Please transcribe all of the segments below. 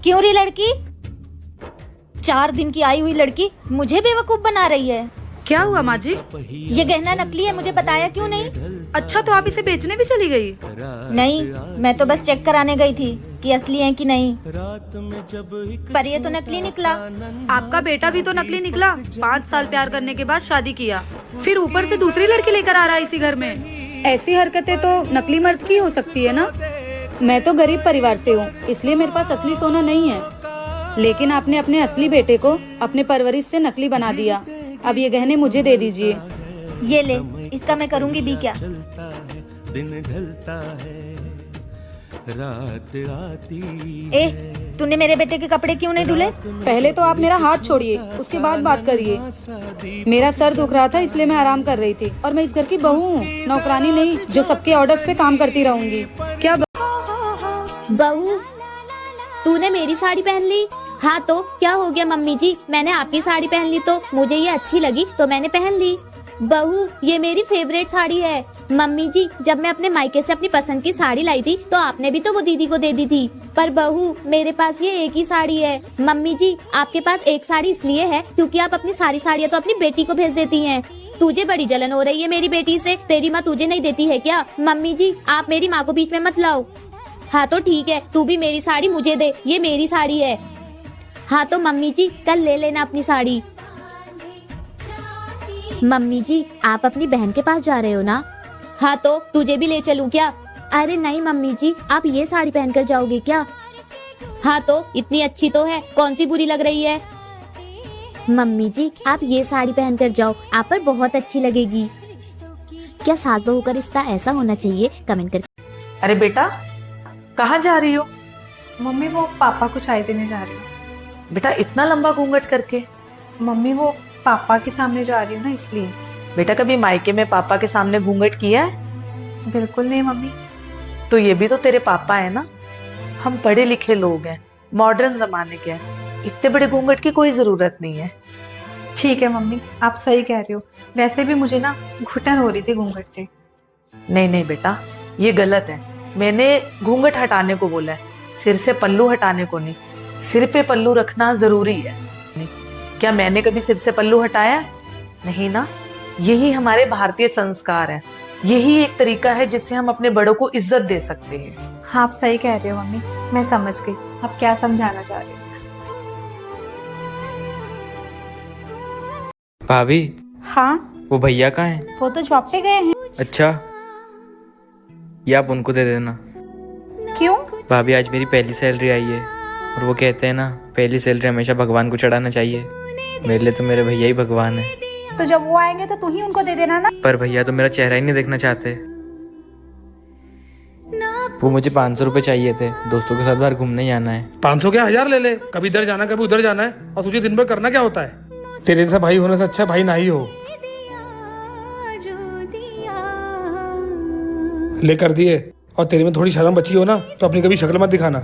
क्यों री लड़की? 4 दिन की आई हुई लड़की मुझे बेवकूफ बना रही है। क्या हुआ माँ जी? ये गहना नकली है, मुझे बताया क्यों नहीं? अच्छा, तो आप इसे बेचने भी चली गई? नहीं, मैं तो बस चेक कराने गई थी कि असली है कि नहीं, पर ये तो नकली निकला। आपका बेटा भी तो नकली निकला। 5 साल प्यार करने के बाद शादी किया, फिर ऊपर से दूसरी लड़की लेकर आ रहा है इसी घर में। ऐसी हरकतें तो नकली मर्द की हो सकती है ना। मैं तो गरीब परिवार से हूँ, इसलिए मेरे पास असली सोना नहीं है, लेकिन आपने अपने असली बेटे को अपने परवरिश से नकली बना दिया। अब ये गहने मुझे दे दीजिए। ये ले, इसका मैं करूँगी भी क्या? तूने मेरे बेटे के कपड़े क्यों नहीं धुले? पहले तो आप मेरा हाथ छोड़िए, उसके बाद बात करिए। मेरा सर दुख रहा था इसलिए मैं आराम कर रही थी, और मैं इस घर की बहू हूँ, नौकरानी नहीं जो सबके ऑर्डर्स पे काम करती रहूंगी। क्या बहू, तूने मेरी साड़ी पहन ली? हाँ तो क्या हो गया मम्मी जी, मैंने आपकी साड़ी पहन ली तो मुझे ये अच्छी लगी तो मैंने पहन ली। बहू, ये मेरी फेवरेट साड़ी है। मम्मी जी, जब मैं अपने मायके से अपनी पसंद की साड़ी लाई थी तो आपने भी तो वो दीदी को दे दी थी, पर बहू मेरे पास ये एक ही साड़ी है। मम्मी जी, आपके पास एक साड़ी इसलिए है क्योंकि आप अपनी सारी साड़ियाँ तो अपनी बेटी को भेज देती हैं। तुझे बड़ी जलन हो रही है मेरी बेटी से, तेरी माँ तुझे नहीं देती है क्या? मम्मी जी, आप मेरी माँ को बीच में मत लाओ। हाँ तो ठीक है, तू भी मेरी साड़ी मुझे दे, ये मेरी साड़ी है। हाँ तो मम्मी जी, कल ले लेना अपनी साड़ी। मम्मी जी, आप अपनी बहन के पास जा रहे हो ना? हाँ तो तुझे भी ले चलूं क्या? अरे नहीं मम्मी जी, आप ये साड़ी पहनकर जाओगे क्या? हाँ तो इतनी अच्छी तो है, कौन सी बुरी लग रही है? मम्मी जी, आप ये साड़ी पहनकर जाओ, आप पर बहुत अच्छी लगेगी। क्या सास बहू का रिश्ता ऐसा होना चाहिए? कमेंट कर। अरे बेटा, कहाँ जा रही हो? मम्मी वो पापा को चाय देने जा रही हूँ। बेटा इतना लंबा घूंघट करके? मम्मी वो पापा के सामने जा रही हूँ ना, इसलिए। बेटा कभी मायके में पापा के सामने घूंघट किया है? बिल्कुल नहीं मम्मी। तो ये भी तो तेरे पापा है ना। हम पढ़े लिखे लोग हैं, मॉडर्न जमाने के हैं, इतने बड़े घूंघट की कोई जरूरत नहीं है। ठीक है मम्मी, आप सही कह रहे हो। वैसे भी मुझे ना घुटन हो रही थी घूंघट से। नहीं नहीं बेटा, ये गलत है। मैंने घूंघट हटाने को बोला है, सिर से पल्लू हटाने को नहीं। सिर पे पल्लू रखना जरूरी है। क्या मैंने कभी सिर से पल्लू हटाया? नहीं ना। यही हमारे भारतीय संस्कार है, यही एक तरीका है जिससे हम अपने बड़ों को इज्जत दे सकते हैं। हाँ आप सही कह रहे हो मम्मी, मैं समझ गई आप क्या समझाना चाह रहे हो। भाभी, हाँ, वो भैया कहाँ हैं? वो तो जॉब पे गए हैं। अच्छा, ये आप उनको दे देना। क्यों? भाभी आज मेरी पहली सैलरी आई है, और वो कहते हैं ना, पहली सैलरी हमेशा भगवान को चढ़ाना चाहिए। मेरे लिए तो मेरे भैया ही भगवान है। तो जब वो आएंगे तो तू ही उनको दे देना ना। पर भैया तो मेरा चेहरा ही नहीं देखना चाहते। वो मुझे 500 रुपए चाहिए थे, दोस्तों के साथ बाहर घूमने जाना है। 500 क्या 1000 ले ले, कभी इधर जाना कभी उधर जाना है, और तुझे दिन भर करना क्या होता है? तेरे जैसा भाई होने से अच्छा भाई ना ही हो। ले कर दिए, और तेरे में थोड़ी शर्म बची हो ना तो अपनी कभी शक्ल मत दिखाना।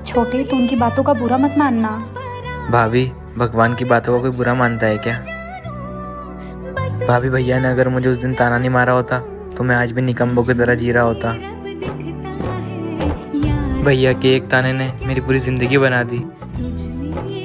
छोटे, तो उनकी बातों का बुरा मत मानना। भाभी, भगवान की बातों का कोई बुरा मानता है क्या? भाभी, भैया ने अगर मुझे उस दिन ताना नहीं मारा होता तो मैं आज भी निकम्बों की तरह जी रहा होता। भैया के एक ताने ने मेरी पूरी जिंदगी बना दी।